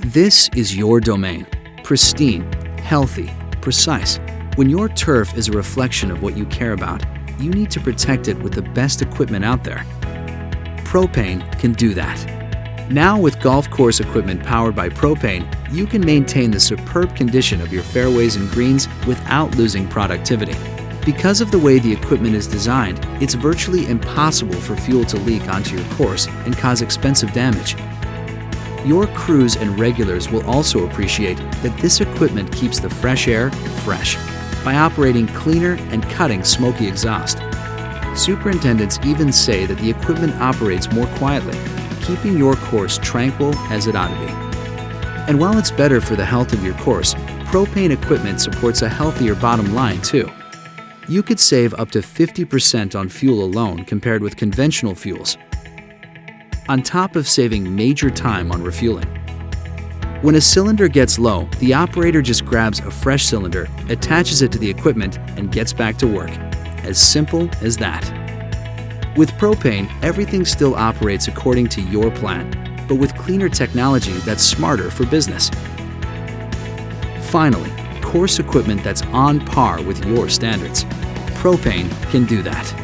This is your domain. Pristine, healthy, precise. When your turf is a reflection of what you care about, you need to protect it with the best equipment out there. Propane can do that. Now with golf course equipment powered by Propane, you can maintain the superb condition of your fairways and greens without losing productivity. Because of the way the equipment is designed, it's virtually impossible for fuel to leak onto your course and cause expensive damage. Your crews and regulars will also appreciate that this equipment keeps the fresh air fresh by operating cleaner and cutting smoky exhaust. Superintendents even say that the equipment operates more quietly, keeping your course tranquil as it ought to be. And while it's better for the health of your course, Propane equipment supports a healthier bottom line too. You could save up to 50% on fuel alone compared with conventional fuels, on top of saving major time on refueling. When a cylinder gets low, the operator just grabs a fresh cylinder, attaches it to the equipment, and gets back to work. As simple as that. With Propane, everything still operates according to your plan, but with cleaner technology that's smarter for business. Finally, course equipment that's on par with your standards. Propane can do that.